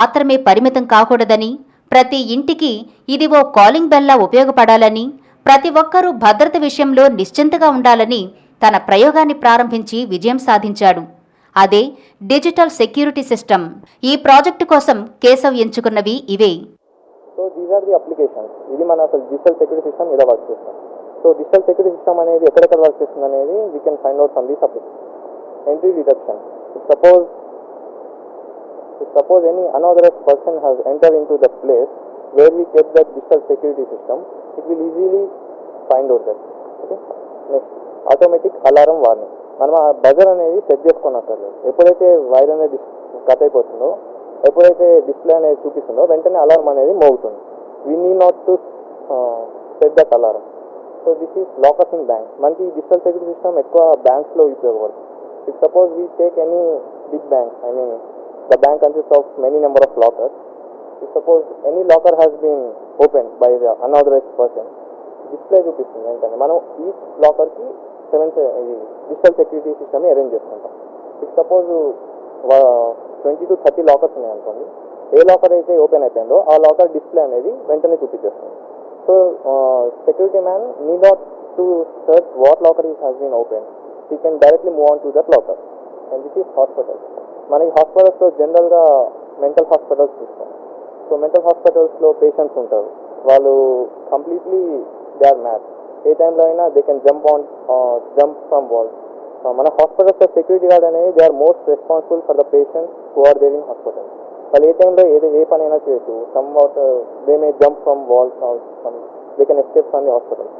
మాత్రమే పరిమితం కాకూడదని, ప్రతి ఇంటికి ఇది ఓ కాలింగ్ బెల్లా ఉపయోగపడాలని, ప్రతి ఒక్కరూ భద్రత విషయంలో నిశ్చింతగా ఉండాలని తన ప్రయోగాన్ని ప్రారంభించి విజయం సాధించాడు. అదే డిజిటల్ సెక్యూరిటీ సిస్టమ్. ఈ ప్రాజెక్టు కోసం కేశవ్ ఎంచుకున్నవి ఇవే. So these are the applications. ఇది మన అసలు డిజిటల్ సెక్యూరిటీ సిస్టమ్ ఇలా వర్క్ చేస్తాం. సో డిజిటల్ సెక్యూరిటీ సిస్టమ్ అనేది ఎక్కడెక్కడ వర్క్ చేస్తుంది అనేది we can find out from this application. Entry detection. Suppose any unauthorized person has entered into the place where we kept that digital security system, it will easily find out that. Okay. Next, automatic alarm warning. మనం ఆ buzzer అనేది set చేసుకోనక్కర్లేదు. ఎప్పుడైతే wire అనేది cut అయిపోతుందో, ఎప్పుడైతే display అనేది చూపిస్తుందో వెంటనే alarm అనేది మోగుతుంది. We need not to set that alarm. So this is lockers in bank. మనకి డిజిటల్ సెక్యూరిటీ సిస్టమ్ ఎక్కువ బ్యాంక్స్లో ఉపయోగపడుతుంది. If suppose we take any big bank, I mean the bank consists of many number of lockers. If suppose any locker has been opened by the unauthorized person, display చూపిస్తుంది వెంటనే. మనం each లాకర్కి 7 digital security సిస్టమ్ని arrange చేసుకుంటాం. If suppose 20 to 30 lockers ఉన్నాయి అనుకోండి, ఏ locker అయితే open అయిపోయిందో ఆ లాకర్ డిస్ప్లే అనేది వెంటనే చూపించేస్తుంది. So security man need not to search what locker has been open. He can directly move on to that locker. And this is hospital. మనకి హాస్పిటల్స్లో జనరల్గా మెంటల్ హాస్పిటల్స్ చూస్తాం. సో మెంటల్ హాస్పిటల్స్లో పేషెంట్స్ ఉంటారు. వాళ్ళు కంప్లీట్లీ దే ఆర్ మ్యాడ్. ఏ టైంలో అయినా they can jump from walls. మన హాస్పిటల్స్లో సెక్యూరిటీ గార్డ్ అనేది they are most responsible for the patients who are there in hospital. వాళ్ళు ఏ టైంలో ఏ పని అయినా చేయొచ్చు. Some what they may jump from walls, they can escape from the hospital.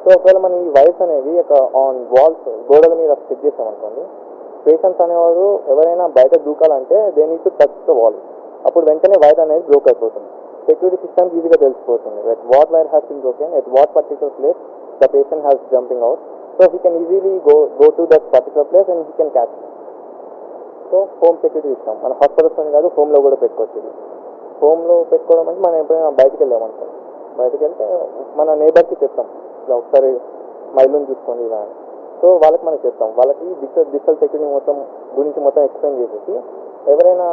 So ఒకవేళ మనం ఈ వైర్స్ అనేవి ఆన్ వాల్స్, గోడల మీద సెట్ చేసామనుకోండి, పేషెంట్స్ అనేవారు ఎవరైనా బయట దూకాలంటే they need to touch the wall. అప్పుడు వెంటనే వైర్ అనేది బ్రోక్ అయిపోతుంది. సెక్యూరిటీ సిస్టమ్ ఈజీగా తెలిసిపోతుంది that what wire has been broken at what particular place the patient has jumping out. So he can easily go to that particular place and he can catch. So home security system మన హాస్పిటల్స్లోనే కాదు, హోమ్లో కూడా పెట్టుకోవచ్చు. ఇది హోమ్లో పెట్టుకోవడం అంటే మనం ఎప్పుడైనా బయటకు వెళ్ళామనుకోండి, బయటకు వెళ్తే మన నేబర్కి చెప్తాం ఇలా ఒకసారి మా ఇల్లుని చూసుకోండి ఇలా అని. సో వాళ్ళకి మనం చెప్తాం, వాళ్ళకి డిజిటల్ సెక్యూరిటీ గురించి మొత్తం ఎక్స్ప్లెయిన్ చేసేసి ఎవరైనా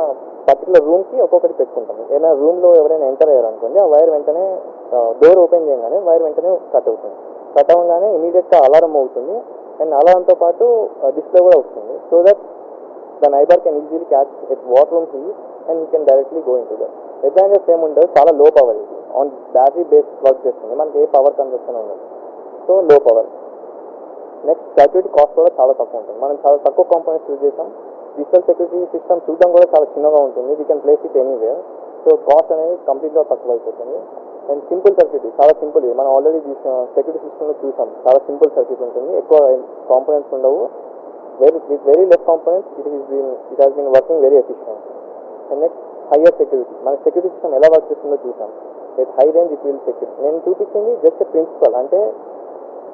పర్టికులర్ రూమ్కి ఒక్కొక్కటి పెట్టుకుంటాం. ఏదైనా రూమ్లో ఎవరైనా ఎంటర్ అయ్యారు అనుకోండి, ఆ వైర్ వెంటనే డోర్ ఓపెన్ చేయగానే వైర్ వెంటనే కట్ అవుతుంది. కట్ అవ్వగానే ఇమీడియట్గా అలారం అవుతుంది. అండ్ అలారంతో పాటు డిస్ప్లే కూడా వస్తుంది. So that the neighbour can easily catch at what room he and he can directly go in to that. Advantage ఏముండదు, చాలా లో పవర్. ఇది ఆన్ బ్యాటరీ బేస్ వర్క్ చేస్తుంది. మనకి ఏ పవర్ కన్సప్షన్ ఉండదు. సో లో పవర్. నెక్స్ట్, సెక్యూరిటీ కాస్ట్ కూడా చాలా తక్కువ ఉంటుంది. మనం చాలా తక్కువ కాంపోనెంట్స్ యూజ్ చేస్తాం. డిజిటల్ సెక్యూరిటీ సిస్టమ్ చూడడం కూడా చాలా చిన్నగా ఉంటుంది. We can place it anywhere. So cost అనేది కంప్లీట్గా తక్కువ అయిపోతుంది. అండ్ సింపుల్ సర్క్యూట్, చాలా సింపుల్. ఇది మనం ఆల్రెడీ సెక్యూరిటీ సిస్టంలో చూసాం. చాలా సింపుల్ సర్క్యూట్ ఉంటుంది, ఎక్కువ కాంపోనెంట్స్ ఉండవు. With very less components it has been working very efficient. And next, higher security. మనకి సెక్యూరిటీ సిస్టమ్ ఎలా వర్క్ చేస్తుందో చూసాం. At high range it will secure. నేను చూపించింది జస్ట్ ప్రిన్సిపల్. అంటే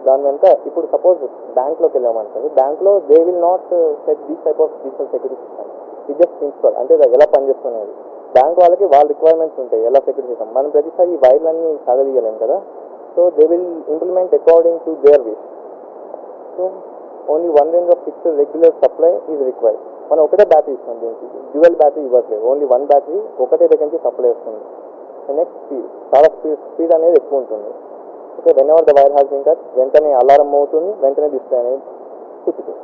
దాని వెనుక ఇప్పుడు సపోజ్ బ్యాంక్లోకి వెళ్ళామనుకోండి, బ్యాంక్లో they will not set these type of digital security system. ఇది జస్ట్ ప్రిన్సిపల్, అంటే ఎలా పనిచేస్తున్నది. బ్యాంక్ వాళ్ళకి వాళ్ళ రిక్వైర్మెంట్స్ ఉంటాయి ఎలా సెక్యూరిటీ సిస్టమ్. మనం ప్రతిసారి ఈ వైర్లన్నీ సాగదీయలేం కదా. So they will implement according to their wish. So only one range of fixed regular supply is required. మనం ఒకటే బ్యాటరీ ఇస్తాం, దీనికి డ్యూయల్ బ్యాటరీ ఇవ్వట్లేదు. ఓన్లీ వన్ బ్యాటరీ ఒకటే దగ్గర నుంచి సప్లై వస్తుంది. Next, speed. చాలా స్పీడ్ అనేది ఎక్కువ ఉంటుంది. Okay, whenever the wire has been cut వెంటనే అలారం అవుతుంది, వెంటనే డిస్ప్లే అనేది చూపిస్తుంది.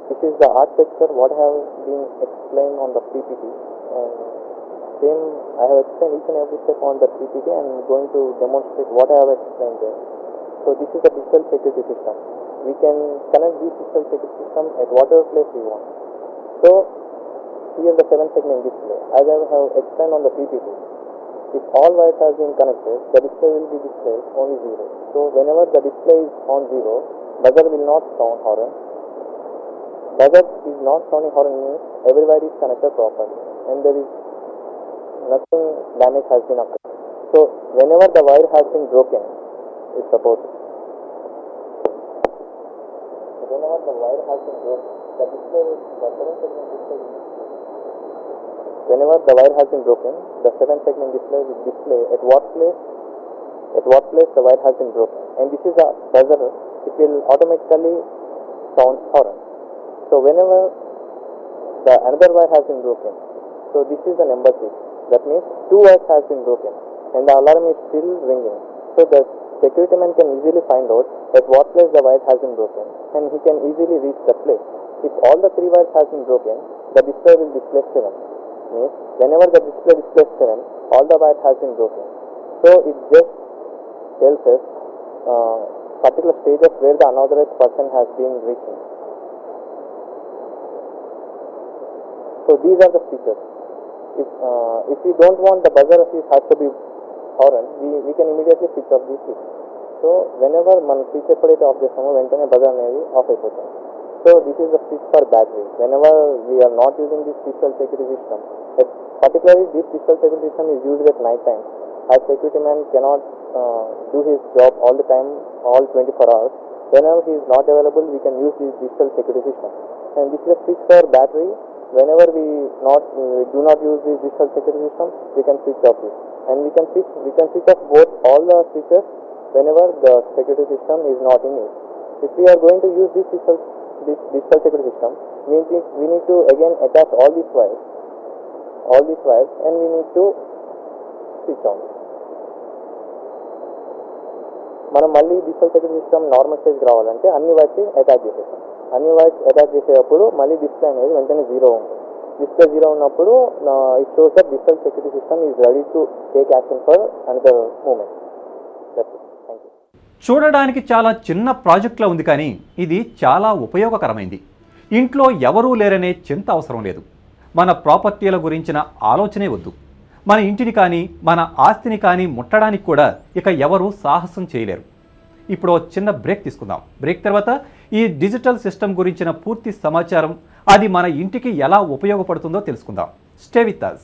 This is the architecture what have been explain on the PPT. And same I have explained each and every step on the PPT and going to demonstrate what I have explained there. So this is the digital security system. We can connect this digital security system at whatever place we want. So here the 7 segment display, as I have explained on the PPT. If all wires have been connected, the display will be displayed only 0. So whenever the display is on 0, buzzer will not sound horn. Buzzer is not sounding horn means every wire is connected properly and there is nothing damage has been occurred. So whenever the wire has been broken, it's supposed. Whenever the wire has been broken, the display is the 7 segment display. Whenever the wire has been broken, the 7 segment display will display at what place the wire has been broken. And this is a buzzer. It will automatically sound horn. So whenever the another wire has been broken, So this is the number 6. That means 2 wires has been broken and the alarm is still ringing. So the security man can easily find out at what place the wire has been broken and he can easily reach that place. If all the 3 wires has been broken, the display will display 7. Means whenever the display displays 7, all the wires has been broken. So it just tells us particular stages where the unauthorized person has been reaching. So these are the features. If we don't want the buzzer has to be horn, we can immediately switch off these switch. So whenever మనం switch ఎప్పుడైతే of చేస్తామో వెంటనే buzzer అనేది of అయిపోతుంది. So this is the switch for battery. Whenever we are not using this digital security system, particularly this digital security system is used at night time. As security man cannot do his job all the time, all 24 hours. Whenever he is not available, we can use this digital security system. And this is a switch for battery. Whenever we do not use this digital security system, we can switch off this. And we can switch off both all the switches whenever the security system is not in use. If we are going to use this digital security system, we need to again attach all these wires, and we need to switch on. మనం మళ్ళీ digital security system normal స్టేజ్కి రావాలంటే అన్ని wires attach చేసేస్తాం. అన్ని wires attach చేసేటప్పుడు మళ్ళీ display అనేది వెంటనే 0 ఉంటుంది. డిస్ప్లే 0 ఉన్నప్పుడు it shows that digital security system is ready to take action for another moment. That's it. Thank you. చూడడానికి చాలా చిన్న ప్రాజెక్టులా ఉంది, కానీ ఇది చాలా ఉపయోగకరమైంది. ఇంట్లో ఎవరూ లేరనే చింత అవసరం లేదు. మన ప్రాపర్టీల గురించిన ఆలోచనే వద్దు. మన ఇంటిని కానీ మన ఆస్తిని కానీ ముట్టడానికి కూడా ఇక ఎవరూ సాహసం చేయలేరు. ఇప్పుడు చిన్న బ్రేక్ తీసుకుందాం. బ్రేక్ తర్వాత ఈ డిజిటల్ సిస్టమ్ గురించిన పూర్తి సమాచారం, అది మన ఇంటికి ఎలా ఉపయోగపడుతుందో తెలుసుకుందాం. Stay with us.